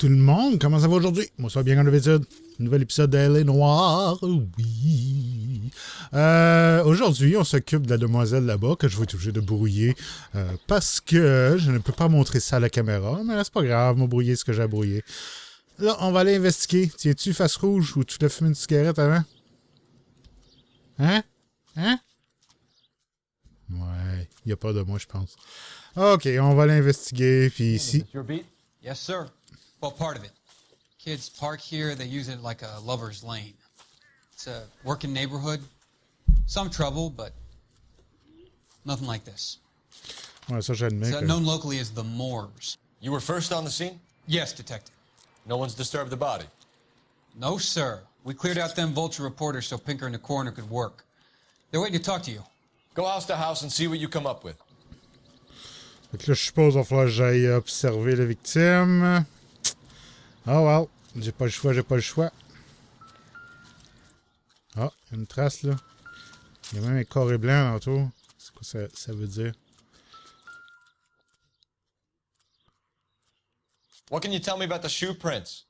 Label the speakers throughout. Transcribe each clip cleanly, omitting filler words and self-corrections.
Speaker 1: tout le monde, comment ça va aujourd'hui? Moi ça va bien comme d'habitude. Nouvel épisode de LA Noire, oui. Aujourd'hui, on s'occupe de la demoiselle là-bas, que je vais être obligé de brouiller, parce que je ne peux pas montrer ça à la caméra, mais c'est pas grave, m'a brouillé ce que j'ai à brouiller. Là, on va aller investiguer. Tiens-tu face rouge ou tu t'as fumé une cigarette avant? Hein? Hein? Ouais, il n'y a pas de moi, je pense. Ok, on va aller investiguer, puis ici...
Speaker 2: Yes, sir. Well, part of it. Kids park here, they use it like a lover's lane. It's a working neighborhood. Some trouble, but nothing like this.
Speaker 1: Ouais, ça j'admets
Speaker 2: It's
Speaker 1: que...
Speaker 2: known locally as the moors.
Speaker 3: You were first on the scene?
Speaker 2: Yes, detective.
Speaker 3: No one's disturbed the body?
Speaker 2: No, sir. We cleared out them vulture reporters so Pinker and the coroner could work. They're waiting to talk to you.
Speaker 3: Go house to house and see what you come up with.
Speaker 1: Fait que là, je suppose qu'il va falloir que j'aille observer la victime. Oh well, j'ai pas le choix, j'ai pas le choix. Ah, une trace là. Il y a même un carré blanc autour. C'est quoi ça veut dire?
Speaker 3: What can you tell me about the shoe prints?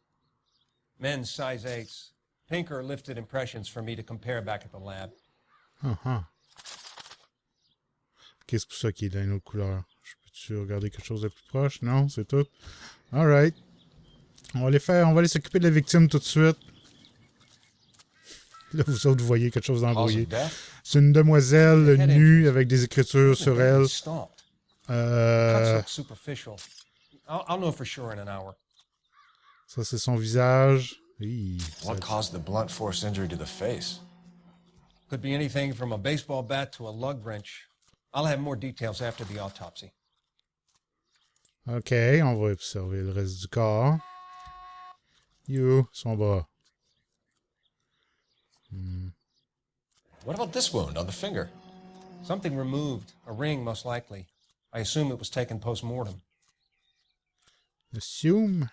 Speaker 4: Men's size 8s. Pinker lifted impressions for me to compare back at the lab.
Speaker 1: Ah. Ok, c'est pour ça qu'il est dans une autre couleur. Je peux-tu regarder quelque chose de plus proche? Non, c'est tout. Alright. On va aller s'occuper de la victime tout de suite. Là, vous autres, vous voyez quelque chose d'embrouillé. C'est une demoiselle nue avec des écritures sur elle. Ça, c'est son visage.
Speaker 3: What caused the blunt force injury to the face?
Speaker 4: Could be anything from a baseball bat to a lug wrench. I'll have more details after the autopsy.
Speaker 1: Ok, on va observer le reste du corps. Son bras.
Speaker 3: What about this wound on the finger?
Speaker 4: Something removed. A ring, most likely. I assume it was taken post-mortem.
Speaker 1: Assume?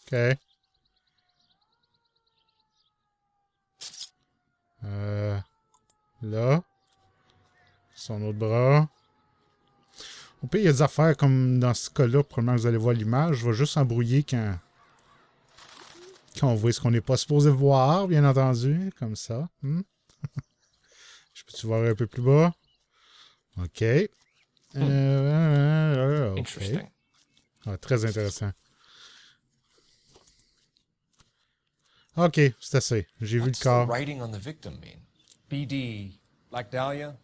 Speaker 1: Ok. Là. Son autre bras. Au pire, il y a des affaires comme dans ce cas-là, probablement que vous allez voir l'image. Je vais juste embrouiller quand on voit ce qu'on n'est pas supposé voir, bien entendu. Comme ça. Je peux-tu voir un peu plus bas? OK.
Speaker 3: Interesting.
Speaker 1: Ah, très intéressant. OK, c'est assez. J'ai vu le corps.
Speaker 3: What's the writing on the victim mean?
Speaker 4: BD. Black Dahlia?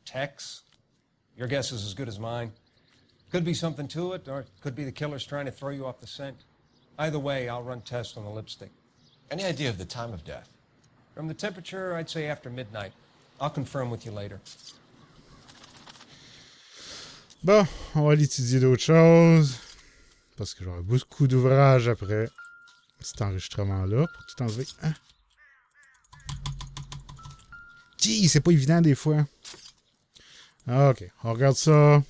Speaker 4: Tex? Your guess is as good as mine. Could be something to it, or it could be the killer's trying to throw you off the scent. Either way, I'll run tests on the lipstick.
Speaker 3: Any idea of the time of death?
Speaker 4: From the temperature, I'd say after midnight. I'll confirm with you later.
Speaker 1: Bon, on va aller étudier d'autres choses. Parce que j'aurai beaucoup d'ouvrages après cet enregistrement-là pour tout enlever. Hein? C'est pas évident des fois. Ok, on regarde ça.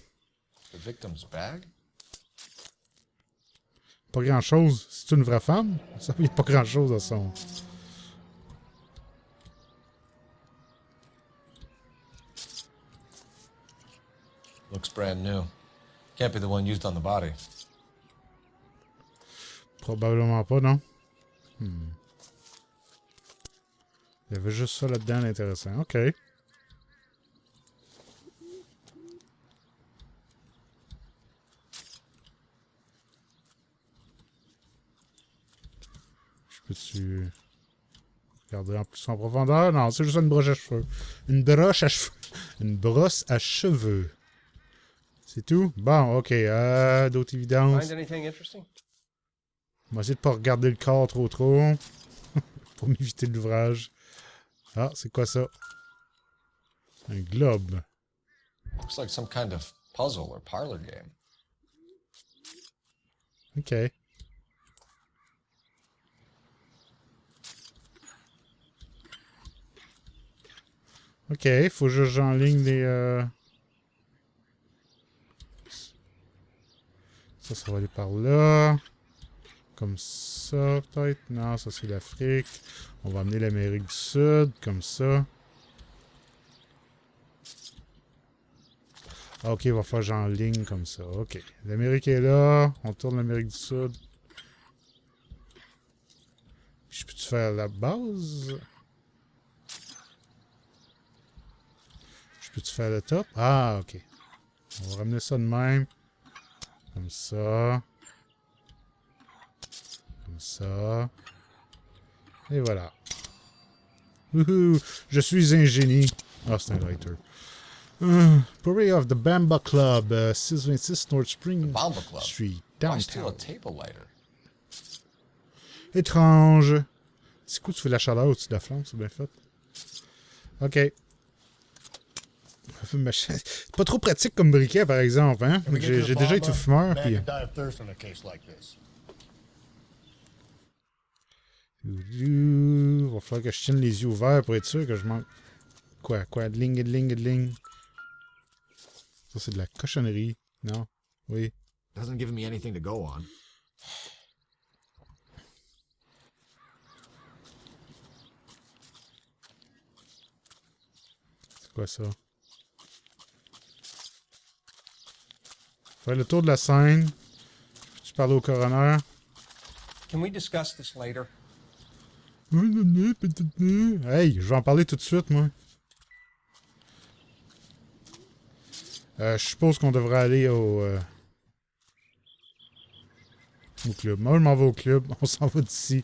Speaker 3: The victim's bag?
Speaker 1: Pas grand-chose. C'est une vraie femme? Ça, il n'y a pas grand-chose à son.
Speaker 3: Looks brand new. Can't be the one used on the body.
Speaker 1: Probablement pas, non? Il y avait juste ça là-dedans d'intéressant. OK. Peux-tu regarder en plus en profondeur? Non, c'est juste une broche à cheveux. Une broche à cheveux. Une brosse à cheveux. C'est tout? Bon, OK. D'autres évidences.
Speaker 4: Find anything interesting?
Speaker 1: On va essayer de pas regarder le corps trop. Pour m'éviter l'ouvrage. Ah, c'est quoi ça? Un globe.
Speaker 3: Looks like some kind of puzzle or parlor game.
Speaker 1: OK. OK, faut juste que j'enligne des... Ça va aller par là. Comme ça, peut-être. Non, ça c'est l'Afrique. On va amener l'Amérique du Sud, comme ça. Ok, il va falloir que j'enligne comme ça. Ok. L'Amérique est là. On tourne l'Amérique du Sud. faire la base? Je peux-tu faire le top? Ah, ok. On va ramener ça de même. Comme ça. Comme ça. Et voilà. Wouhou! Je suis un génie. Ah, c'est un writer. Parade of the Bamba Club, 626 North Spring
Speaker 3: Bamba Club?
Speaker 1: Street,
Speaker 3: Why steal a
Speaker 1: downtown.
Speaker 3: table lighter?
Speaker 1: Étrange. Du coup, tu fais la chaleur au-dessus de la flamme, c'est bien fait. Ok. C'est pas trop pratique comme briquet, par exemple, hein? J'ai déjà été fumeur, puis... Va falloir que je tienne les yeux ouverts pour être sûr que je manque... Quoi? Dling. Ça, c'est de la cochonnerie. Non? Oui.
Speaker 3: Doesn't give me anything to go on.
Speaker 1: C'est quoi ça? Faire le tour de la scène. Peux-tu parler au coroner?
Speaker 4: Can we discuss this later?
Speaker 1: Hey, je vais en parler tout de suite, moi. Je suppose qu'on devrait aller au club. Moi, je m'en vais au club. On s'en va d'ici.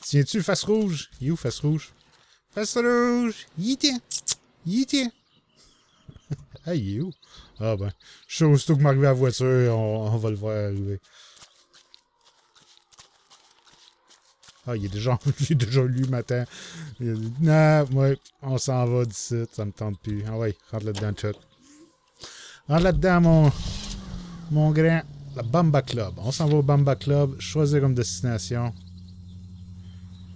Speaker 1: Tiens-tu, face rouge? Il est où, face rouge? Face rouge! Il était. Ah, il est où? Ah ben, je suis aussitôt que m'arriver à la voiture, on va le voir arriver. Ah, il est déjà lui, matin. Non, ouais, on s'en va d'ici, ça me tente plus. Ah ouais, rentre là-dedans, Chuck. Rentre là-dedans, mon grand. La Bamba Club. On s'en va au Bamba Club, choisir comme destination.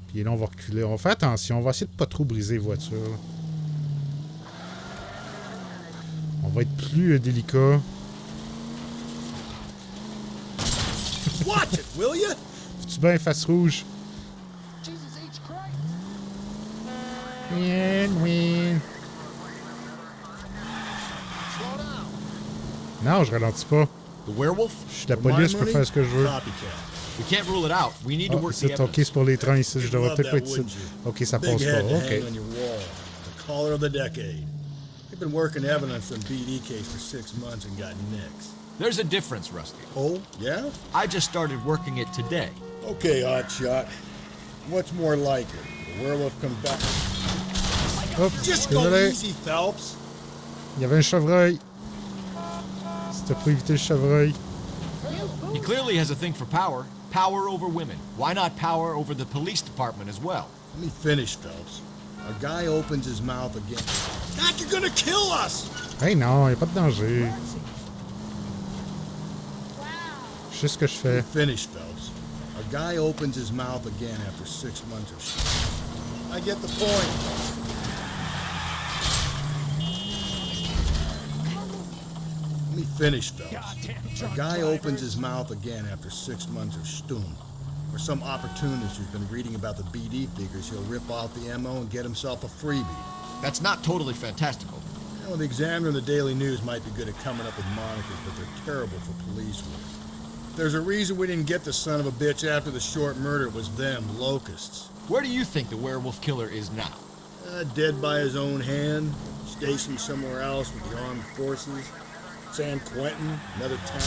Speaker 1: Puis là, on va reculer. On va faire attention, on va essayer de pas trop briser les voitures. On va être plus délicat.
Speaker 5: Watch it, will you?
Speaker 1: Fais-tu bien, face rouge? Win. Non, je ralentis pas.
Speaker 3: The werewolf?
Speaker 1: Je suis la police, je peux faire ce que je veux.
Speaker 3: We can't rule it out. We need to work the
Speaker 1: C'est ok,
Speaker 3: evidence.
Speaker 1: c'est pour les trains ici. Je devrais peut-être pas être ici. Ok, ça passe pas. Ok.
Speaker 5: On your wall. The caller of the decade. You've been working evidence on BD case for 6 months and got nicks.
Speaker 3: There's a difference, Rusty.
Speaker 5: Oh, yeah?
Speaker 3: I just started working it today.
Speaker 5: Okay, hotshot. What's more likely? The werewolf comes back.
Speaker 1: Hop,
Speaker 5: Just go
Speaker 1: désolé.
Speaker 5: easy, Phelps.
Speaker 1: Il y avait un chevreuil. C'était pour éviter le chevreuil.
Speaker 3: He clearly has a thing for power. Power over women. Why not power over the police department as well?
Speaker 5: Let me finish, Phelps. A guy opens his mouth again. Doc, you're gonna kill us!
Speaker 1: Hey non, il n'y a pas de danger. Je sais ce que je fais.
Speaker 5: Finish, Phelps. A guy opens his mouth again after 6 months of shit. I get the point. Let me finish, Phelps. A guy opens his mouth again after 6 months of stum. Or some opportunist who's been reading about the BD figures, he'll rip off the MO and get himself a freebie.
Speaker 3: That's not totally fantastical.
Speaker 5: You know, the Examiner and the Daily News might be good at coming up with monikers, but they're terrible for police work. There's a reason we didn't get the son of a bitch after the short murder. It was them, locusts.
Speaker 3: Where do you think the werewolf killer is now?
Speaker 5: Dead by his own hand, stationed somewhere else with the armed forces. San Quentin, another town.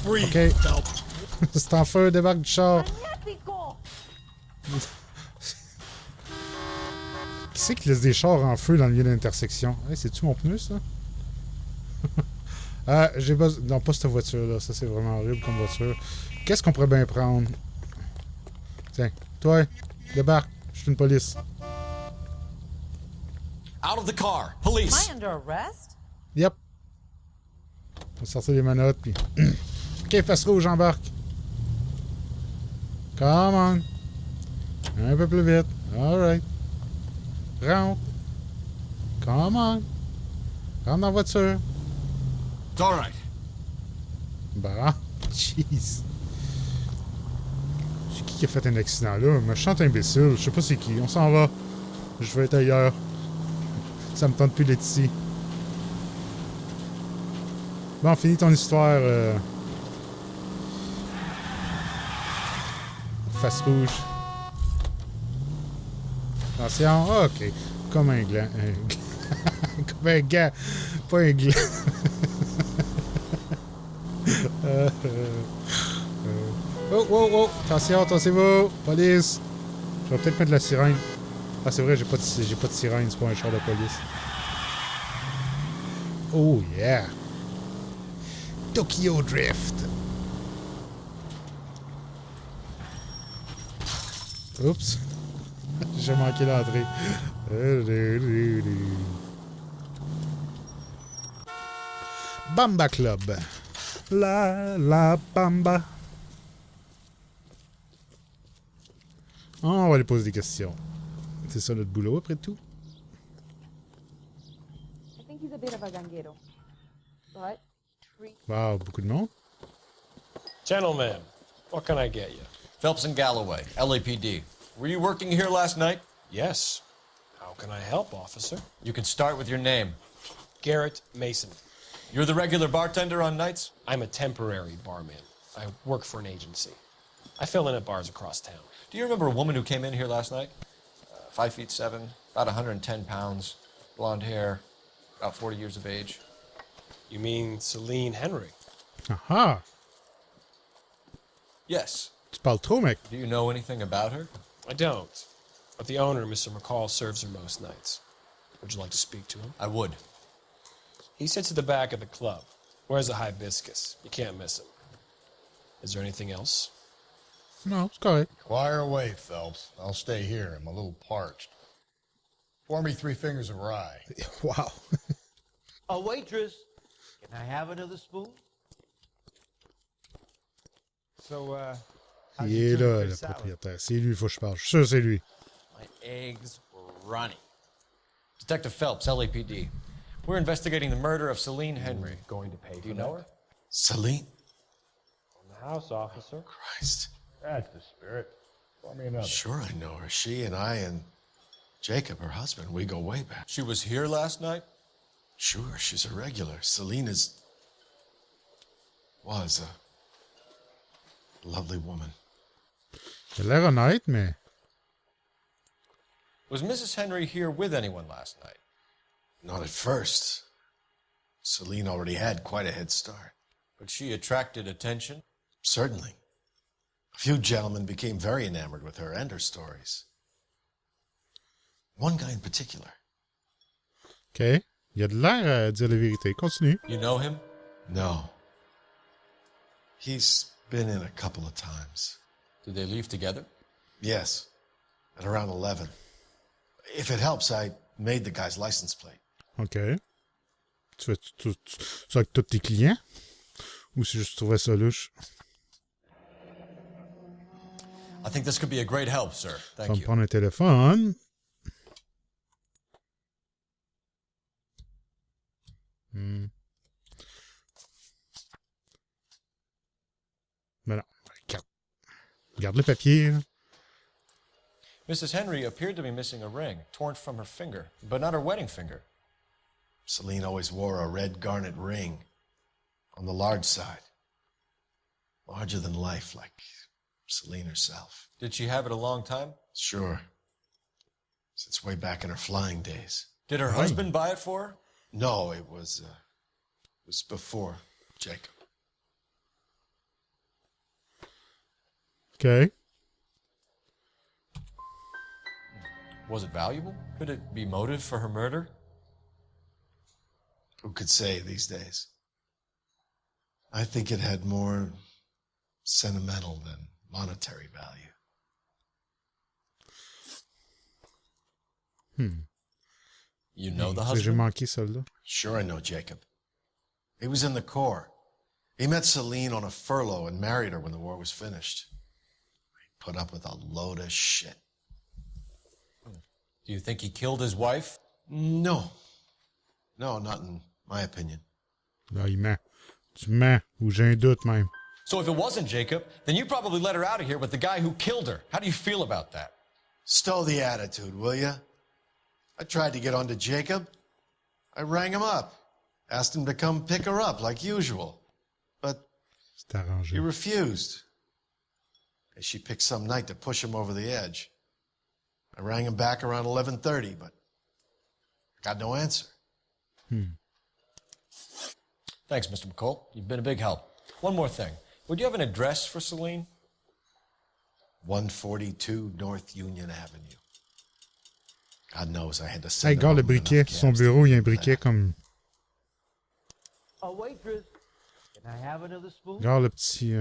Speaker 5: Breathe,
Speaker 1: Okay.
Speaker 5: Phelps.
Speaker 1: C'est en feu, débarque du char. Qui c'est qui laisse des chars en feu dans le milieu de l'intersection? Hey, c'est-tu mon pneu, ça? J'ai besoin... Non, pas cette voiture-là. Ça, c'est vraiment horrible comme voiture. Qu'est-ce qu'on pourrait bien prendre? Tiens, toi, débarque. Je suis une police.
Speaker 3: Out of the car. Police.
Speaker 6: Am I under arrest?
Speaker 1: Yep. On va sortir les menottes, puis... OK, face rouge, j'embarque. Come on. Un peu plus vite. Alright. Rentre. Come on. Rentre dans la voiture.
Speaker 3: It's all right.
Speaker 1: Bah, jeez. C'est qui a fait un accident là? Un méchant imbécile. Je sais pas c'est qui. On s'en va. Je vais être ailleurs. Ça me tente plus d'être ici. Bon, finis ton histoire. face rouge. Attention, ok. Comme un gland. Comme un gars. Pas un gland. Oh, oh, oh! Attention, attention-vous! Police! Je vais peut-être mettre la sirène. Ah, c'est vrai, j'ai pas de sirène, c'est pas un char de police. Oh, yeah! Tokyo Drift! Oups! J'ai manqué l'entrée. Bamba Club. La Bamba. On va lui poser des questions. C'est ça notre boulot, après tout.
Speaker 6: I think he's a bit of a ganguero. But
Speaker 1: Wow, beaucoup de monde.
Speaker 7: Gentlemen, what can I get you?
Speaker 3: Phelps and Galloway, LAPD. Were you working here last night?
Speaker 7: Yes. How can I help, officer?
Speaker 3: You can start with your name.
Speaker 7: Garrett Mason.
Speaker 3: You're the regular bartender on nights?
Speaker 7: I'm a temporary barman. I work for an agency. I fill in at bars across town.
Speaker 3: Do you remember a woman who came in here last night? 5'7", about 110 pounds, blonde hair, about 40 years of age.
Speaker 7: You mean Celine Henry?
Speaker 1: Aha!
Speaker 3: Yes.
Speaker 1: Tu parles trop, mec.
Speaker 3: Do you know anything about her?
Speaker 7: I don't. But the owner, Mr. McCall, serves her most nights. Would you like to speak to him?
Speaker 3: I would.
Speaker 7: He sits at the back of the club. Wears a hibiscus. You can't miss him. Is there anything else?
Speaker 1: Non, c'est correct.
Speaker 5: Fire away, Phelps. I'll stay here. I'm a little parched. Pour me 3 fingers of rye.
Speaker 1: Wow.
Speaker 8: A waitress, can I have another spoon?
Speaker 9: So,
Speaker 1: Il est là, le propriétaire. C'est lui, il faut que je parle. Je suis sûr que c'est lui.
Speaker 3: My eggs were runny. Detective Phelps, LAPD. We're investigating the murder of Celine Henry.
Speaker 7: Going to pay for
Speaker 3: Do you know her?
Speaker 10: Celine?
Speaker 7: On the house, officer.
Speaker 10: Christ.
Speaker 5: That's the spirit. Pour me another.
Speaker 10: Sure I know her. She and I and Jacob, her husband, we go way back.
Speaker 3: She was here last night?
Speaker 10: Sure, she's a regular. Celine was a lovely woman.
Speaker 1: Il a l'air honnête, mais...
Speaker 3: Was Mrs. Henry here with anyone last night?
Speaker 10: Not at first. Celine already had quite a head start.
Speaker 3: But she attracted attention?
Speaker 10: Certainly. A few gentlemen became very enamored with her and her stories. One guy in particular.
Speaker 1: OK. Il a de l'air à dire la vérité. Continue.
Speaker 3: You know him?
Speaker 10: No. He's been in a couple of times.
Speaker 3: Did they leave together?
Speaker 10: Yes. At around 11. If it helps, I made the guy's license plate.
Speaker 1: OK. Tu fais ça avec tous tes clients? Ou si je trouvais ça louche?
Speaker 3: I think this could be a great help, sir.
Speaker 1: Je vais
Speaker 3: Thank
Speaker 1: me
Speaker 3: you.
Speaker 1: prendre un téléphone. Mais non. Garde le papier. Là.
Speaker 3: Mrs. Henry appeared to be missing a ring, torn from her finger, but not her wedding finger.
Speaker 10: Celine always wore a red garnet ring on the large side. Larger than life, like Celine herself.
Speaker 3: Did she have it a long time?
Speaker 10: Sure. Since way back in her flying days.
Speaker 3: Did her husband buy it for her?
Speaker 10: No, it was before Jacob.
Speaker 1: OK.
Speaker 3: Was it valuable? Could it be motive for her murder?
Speaker 10: Who could say these days? I think it had more sentimental than monetary value.
Speaker 3: You know the
Speaker 1: J'ai
Speaker 3: husband?
Speaker 1: manqué celle-là.
Speaker 10: Sure, I know Jacob. He was in the Corps. He met Celine on a furlough and married her when the war was finished. He put up with a load of shit.
Speaker 3: Do you think he killed his wife?
Speaker 10: No. No, not in my opinion.
Speaker 1: Là, il ment. Tu mens. Ou j'ai un doute même.
Speaker 3: So if it wasn't Jacob, then you probably let her out of here with the guy who killed her. How do you feel about that?
Speaker 10: Stow the attitude, will ya? I tried to get on to Jacob. I rang him up. Asked him to come pick her up like usual. But
Speaker 1: C'est arrangé.
Speaker 10: he refused. She picked some night to push him over the edge. I rang him back around 11:30, but I got no answer.
Speaker 3: Thanks, Mr. McCall. You've been a big help. One more thing. Would you have an address for Celine?
Speaker 10: 142 North Union Avenue. God knows I had to
Speaker 1: Hey,
Speaker 10: send
Speaker 1: regarde le briquet. Sur son bureau, il y a un briquet comme...
Speaker 8: A waitress. Can I have another spoon?
Speaker 1: Regarde le petit...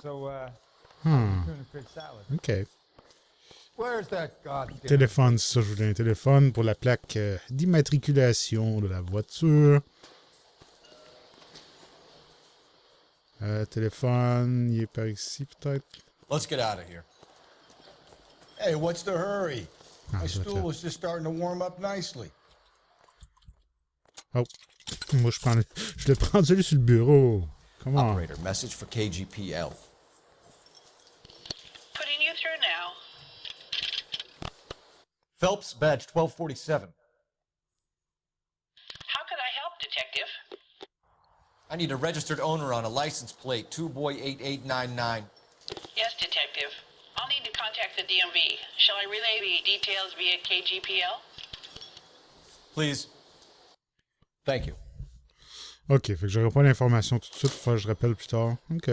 Speaker 9: So,
Speaker 1: Hmm.
Speaker 9: tuna fish salad.
Speaker 1: OK.
Speaker 9: Where's that goddamn...
Speaker 1: Téléphone, ça, je voulais un téléphone pour la plaque d'immatriculation de la voiture. Téléphone, il est par ici, peut-être.
Speaker 3: Let's get out of here.
Speaker 5: Hey, what's the hurry?
Speaker 1: Ah,
Speaker 5: My
Speaker 1: ça doit être
Speaker 5: stool
Speaker 1: là.
Speaker 5: was just starting to warm up nicely.
Speaker 1: Oh. Moi, je le prends celui sur le bureau. Comment?
Speaker 3: Operator, message for KGPL.
Speaker 11: Putting you through now.
Speaker 3: Phelps, badge 1247.
Speaker 11: How could I help, Detective?
Speaker 3: I need a registered owner on a license plate, 2boy8899.
Speaker 11: Yes, Detective. I'll need to contact the DMV. Shall I relay the details via KGPL?
Speaker 3: Please. Thank you.
Speaker 1: OK, fait que j'aurai pas l'information tout de suite. Faut que je rappelle plus tard. OK.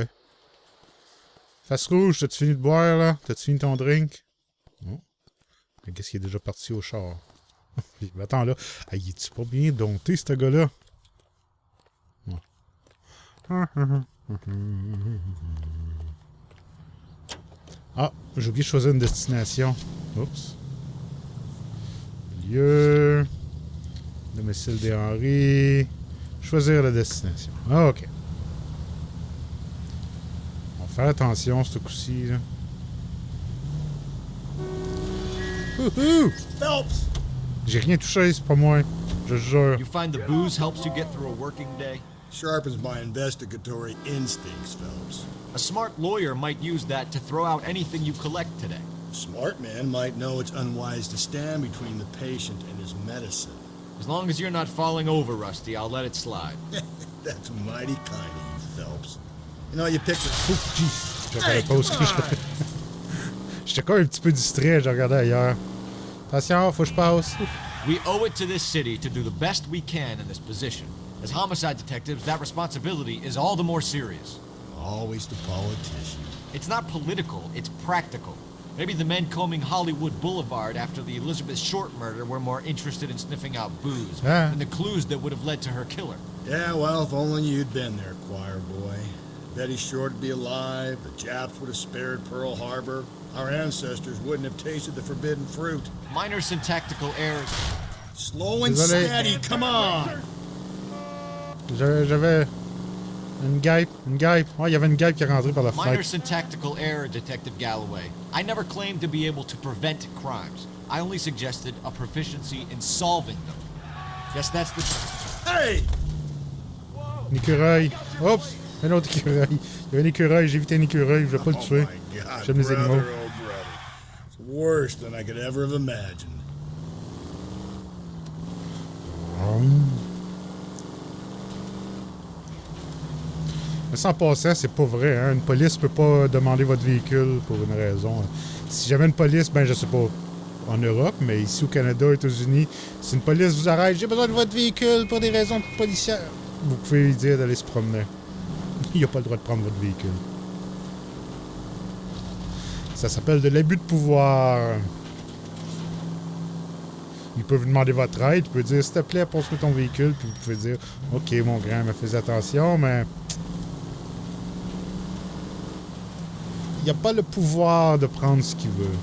Speaker 1: Face rouge, t'as-tu fini de boire, là? T'as-tu fini ton drink? Non. Mais qu'est-ce qui est déjà parti au char? Mais attends, là. Ah, il est-tu pas bien dompté, ce gars-là? Ouais. Ah, j'ai oublié de choisir une destination. Oups. Lieu. Domicile des Henry. Choisir la destination. Ah, OK. On va faire attention, ce coup-ci, là. Wouhou!
Speaker 5: Phelps!
Speaker 1: J'ai rien touché, c'est pas moi. Je jure.
Speaker 3: You find the booze helps you get through a working day?
Speaker 5: Sharpens my investigatory instincts, Phelps.
Speaker 3: A smart lawyer might use that to throw out anything you collect today.
Speaker 5: A smart man might know it's unwise to stand between the patient and his medicine.
Speaker 3: As long as you're not falling over, Rusty, I'll let it slide.
Speaker 5: That's mighty kind of you, Phelps. You know, you picked a...
Speaker 1: Ouf, jeez. Je savais pas où ce que j'étais quand même un petit peu distrait, je regardais ailleurs. Attention, faut que je passe.
Speaker 3: We owe it to this city to do the best we can in this position. As homicide detectives, that responsibility is all the more serious.
Speaker 5: Always the politician.
Speaker 3: It's not political, it's practical. Maybe the men combing Hollywood Boulevard after the Elizabeth Short murder were more interested in sniffing out booze than the clues that would have led to her killer.
Speaker 5: Yeah, well, if only you'd been there, choir boy. Betty Short would be alive, the Japs would have spared Pearl Harbor, our ancestors wouldn't have tasted the forbidden fruit.
Speaker 3: Minor syntactical errors.
Speaker 5: Slow and
Speaker 1: Désolé.
Speaker 5: steady, come on!
Speaker 1: J'avais une guêpe. Ouais, il y avait une guêpe qui est rentrée par la
Speaker 3: Minor
Speaker 1: fenêtre.
Speaker 3: syntactical error, Detective Galloway. I never claimed to be able to prevent crimes. I only suggested a proficiency in solving them. Yes, that's the...
Speaker 5: Hey!
Speaker 1: Un écureuil. Oups! Un autre écureuil. Il y avait un écureuil, j'ai évité un écureuil, je vais pas le tuer.
Speaker 5: My God,
Speaker 1: J'aime les
Speaker 5: brother,
Speaker 1: animaux.
Speaker 5: oh brother. It's worse than I could ever have imagined.
Speaker 1: Mais sans passant, c'est pas vrai. Hein? Une police peut pas demander votre véhicule pour une raison. Si jamais une police, ben je sais pas, en Europe, mais ici au Canada, aux États-Unis, si une police vous arrête, j'ai besoin de votre véhicule pour des raisons policières, vous pouvez lui dire d'aller se promener. Il n'a pas le droit de prendre votre véhicule. Ça s'appelle de l'abus de pouvoir. Il peut vous demander votre aide, il peut dire s'il te plaît, passe-moi ton véhicule, puis vous pouvez dire ok, mon grand, me fais attention, mais il n'a pas le pouvoir de prendre ce qu'il veut.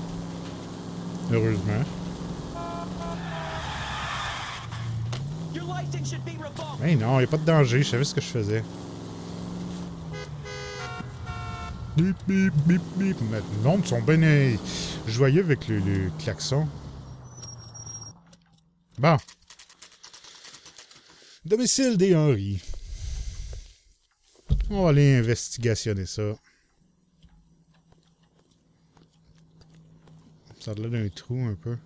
Speaker 1: Heureusement. Mais non, il n'y a pas de danger, je savais ce que je faisais. Bip, bip, bip, bip. Mais non, ils sont bien joyeux avec le klaxon. Bon. Domicile des Henry. On va aller investigationner ça. Ça a l'air d'un trou un peu.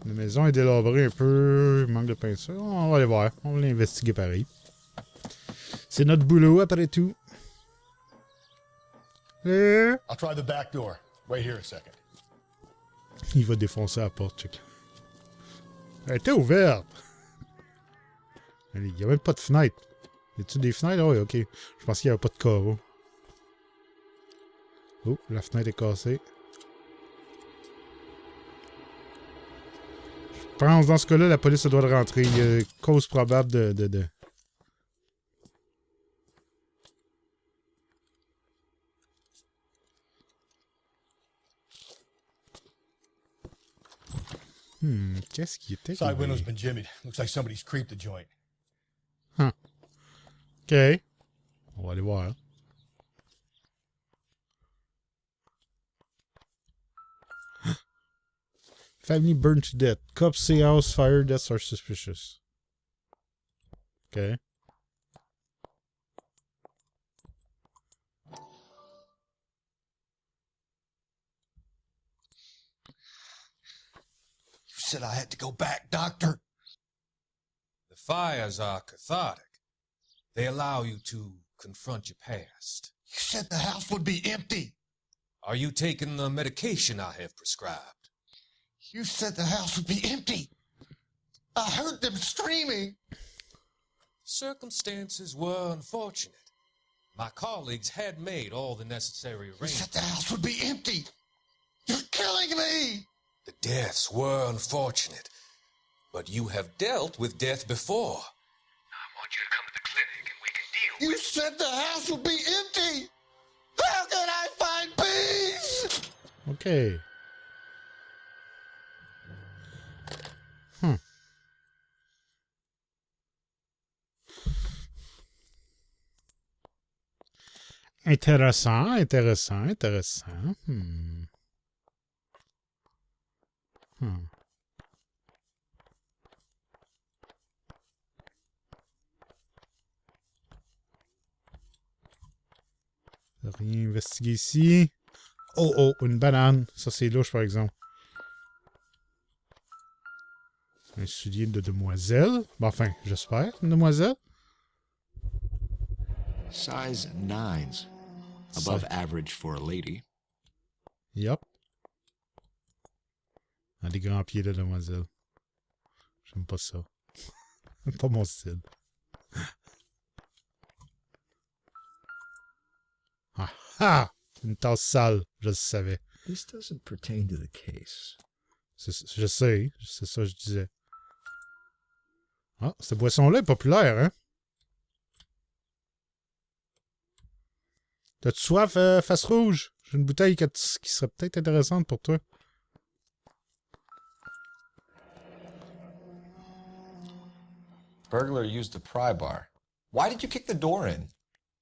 Speaker 1: La maison est délabrée un peu. Il manque de peinture. On va aller voir. On va l'investiguer pareil. C'est notre boulot après tout.
Speaker 5: I'll try the back door. Wait here a second.
Speaker 1: Il va défoncer la porte, check. Elle était ouverte! Il n'y a même pas de fenêtre. Y a-tu des fenêtres? Oui, ok. Je pense qu'il n'y avait pas de carreau. Oh, la fenêtre est cassée. Je pense dans ce cas-là, la police doit rentrer. Il y a une cause probable de... Qu'est-ce qui était?
Speaker 5: Side window's been jimmied. Looks like somebody's creeped the joint.
Speaker 1: Huh. Ok. On va aller voir. Family burned to death. Cops say house fire deaths are suspicious. Okay.
Speaker 12: You said I had to go back, Doctor.
Speaker 13: The fires are cathartic. They allow you to confront your past.
Speaker 12: You said the house would be empty.
Speaker 13: Are you taking the medication I have prescribed?
Speaker 12: You said the house would be empty. I heard them screaming.
Speaker 13: Circumstances were unfortunate. My colleagues had made all the necessary
Speaker 12: You
Speaker 13: arrangements.
Speaker 12: said the house would be empty. You're killing me.
Speaker 13: The deaths were unfortunate, but you have dealt with death before.
Speaker 12: I want you to come to the clinic and we can deal. You said the house would be empty. How can I find peace?
Speaker 1: Okay. Intéressant, intéressant, intéressant. Rien investigué ici. Oh, oh, une banane. Ça, c'est louche, par exemple. Un soulier de demoiselle. Ben, enfin, j'espère, une demoiselle.
Speaker 3: Size 9s. Above average for a lady.
Speaker 1: Yup. Ah, des grands pieds de demoiselle. J'aime pas ça. Pas mon style. Ah ah! Une tasse sale, je le savais.
Speaker 3: This doesn't pertain to the case.
Speaker 1: Je sais, c'est ça que je disais. Ah, cette boisson-là est populaire, hein? T'as-tu soif, face rouge? J'ai une bouteille qui serait peut-être intéressante pour toi.
Speaker 14: Burglar used the pry bar. Why did you kick the door in?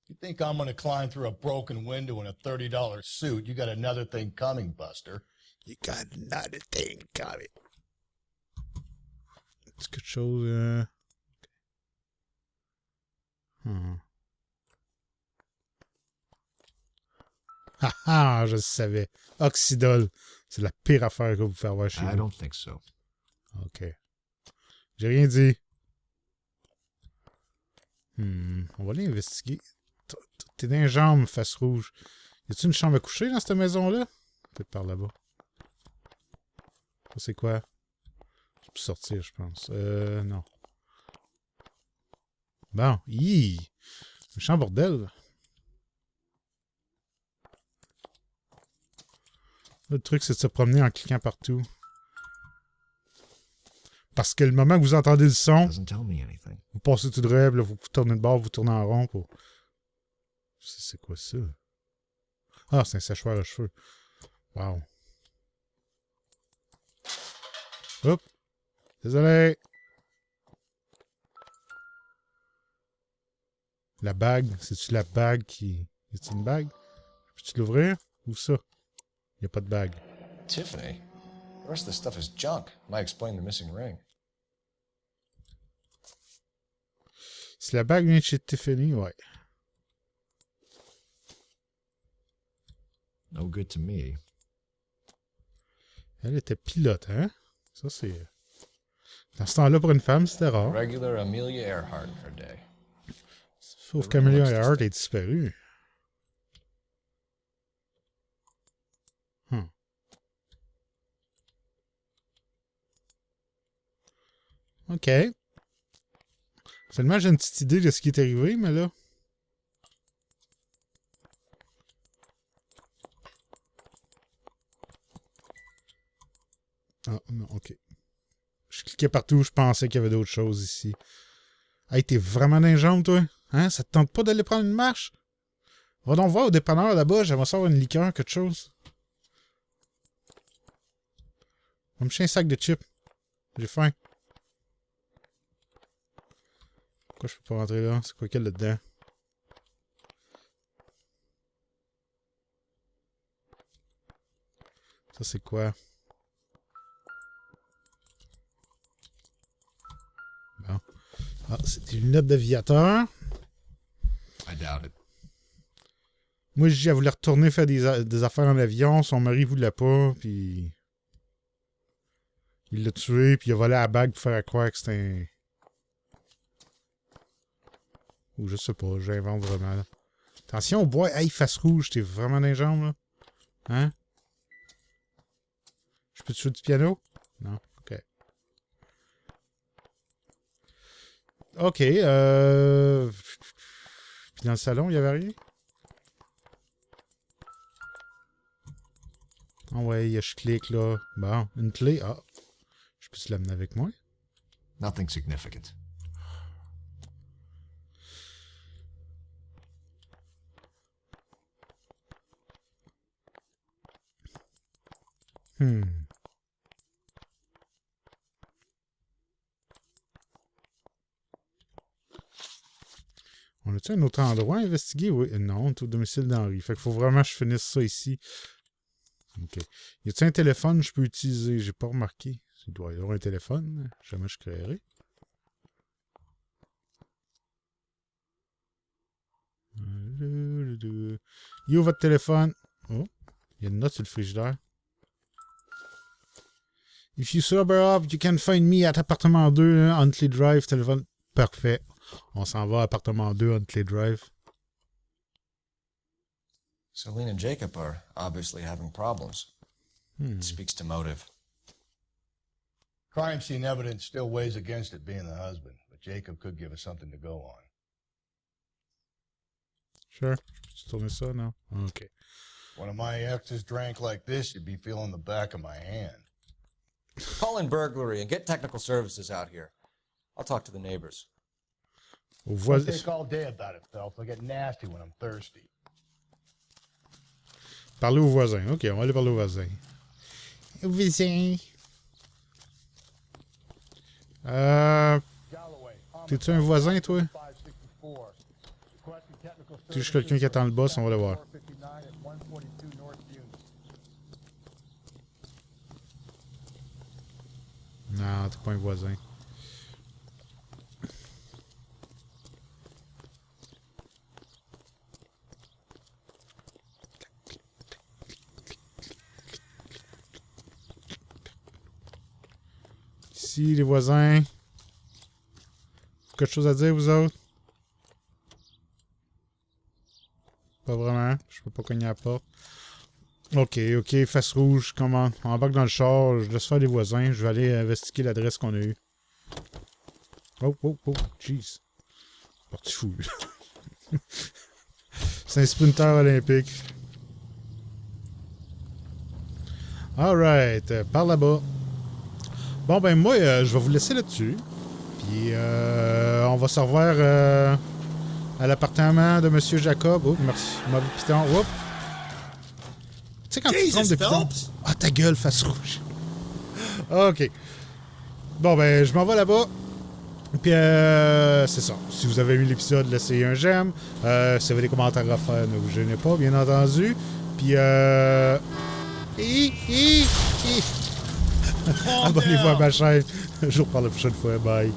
Speaker 5: You think I'm gonna climb through a broken window in a $30 suit? You got another thing coming, Buster.
Speaker 1: You got another thing coming. C'est quelque chose... Ah ah, je le savais. Oxydol. C'est la pire affaire que vous pouvez avoir chez
Speaker 3: I
Speaker 1: vous.
Speaker 3: don't think so.
Speaker 1: OK. J'ai rien dit. On va aller investiguer. T'es dans les jambes, face rouge. Y a-t-il une chambre à coucher dans cette maison-là? Peut-être par là-bas. Ça, c'est quoi? Je peux sortir, je pense. Non. Bon, un champ bordel. Le truc, c'est de se promener en cliquant partout. Parce que le moment que vous entendez le son, vous passez tout de rêve, là, vous tournez de bord, vous tournez en rond. Pour... C'est quoi ça? Ah, c'est un séchoir à cheveux. Wow. Hop. Désolé. La bague. C'est-tu la bague qui... Est-ce une bague? Peux-tu l'ouvrir? Où ça? Il n'y a pas de bague.
Speaker 14: Tiffany? The rest of the stuff is junk. Might explain the missing ring.
Speaker 1: Si la bague vient de chez Tiffany, ouais.
Speaker 3: No good to me.
Speaker 1: Elle était pilote, hein? Ça, c'est... Dans ce temps-là, pour une femme, c'était rare.
Speaker 14: Regular Amelia Earhart in her day.
Speaker 1: Sauf qu'Amelia Earhart est disparue. OK. Seulement, j'ai une petite idée de ce qui est arrivé, mais là... Ah, non, OK. Je cliquais partout, je pensais qu'il y avait d'autres choses ici. Hey, t'es vraiment dans les jambes, toi? Hein? Ça te tente pas d'aller prendre une marche? Va donc voir au dépanneur là-bas, j'aimerais savoir une liqueur, quelque chose. Va me chercher un sac de chips. J'ai faim. Pourquoi je peux pas rentrer là? C'est quoi qu'il y a là-dedans? Ça, c'est quoi? Bon. Ah, c'est des lunettes d'aviateur.
Speaker 14: I doubt it.
Speaker 1: Moi, je dis, elle voulait retourner faire des affaires en avion. Son mari voulait pas, puis... Il l'a tué, puis il a volé la bague pour faire croire que c'était un... Ou je sais pas, j'invente vraiment, là. Attention au bois. Hey, face rouge, t'es vraiment dans les jambes, là. Hein? Je peux te jouer du piano? Non? OK. OK, Puis dans le salon, il y avait rien? Ah ouais, je clique, là. Bon, une clé. Ah. Je peux te l'amener avec moi?
Speaker 14: Nothing significant.
Speaker 1: On a-tu un autre endroit à investiguer? Oui. Non, tout domicile d'Henri. Fait qu'il faut vraiment que je finisse ça ici. OK. Y a-t-il un téléphone que je peux utiliser? J'ai pas remarqué. Il doit y avoir un téléphone. Jamais je créerai. Il est où votre téléphone? Oh, il y a une note sur le frigidaire. If you sober up, you can find me at appartement 2, Huntley Drive, téléphone. Parfait. On s'en va à appartement 2, Huntley Drive.
Speaker 14: Celine and Jacob are obviously having problems. It speaks to motive.
Speaker 5: Crime scene evidence still weighs against it being the husband, but Jacob could give us something to go on.
Speaker 1: Sure. Tu tourner ça, non? OK.
Speaker 5: One of my exes drank like this, you'd be feeling the back of my hand.
Speaker 3: Call in burglary and get technical services out here. I'll talk to the neighbors.
Speaker 5: I think all day about it, Phelps. I get nasty when I'm thirsty.
Speaker 1: Parler au voisin. OK, on va aller parler au voisin. Au voisin. T'es-tu un voisin, toi? T'es juste quelqu'un qui attend le boss, on va le voir. Non, t'es pas un voisin. Ici, les voisins. Quelque chose à dire, vous autres? Pas vraiment. Je peux pas cogner à la porte. OK, face rouge, comment? On embarque dans le char, je laisse faire les voisins. Je vais aller investiguer l'adresse qu'on a eue. Oh, jeez. Parti fou. C'est un sprinter olympique. Alright, par là-bas. Bon, ben moi, je vais vous laisser là-dessus. Puis, on va se revoir à l'appartement de M. Jacob. Oh, merci. Mauvais piton. Oups. Tu sais quand tu te trompes de piton? Ah, ta gueule, face rouge. OK. Bon, ben, je m'en vais là-bas. Puis, c'est ça. Si vous avez aimé l'épisode, laissez un j'aime. Si vous avez des commentaires à faire, ne vous gênez pas, bien entendu. Puis, abonnez-vous à ma chaîne. Je vous reparle la prochaine fois. Bye.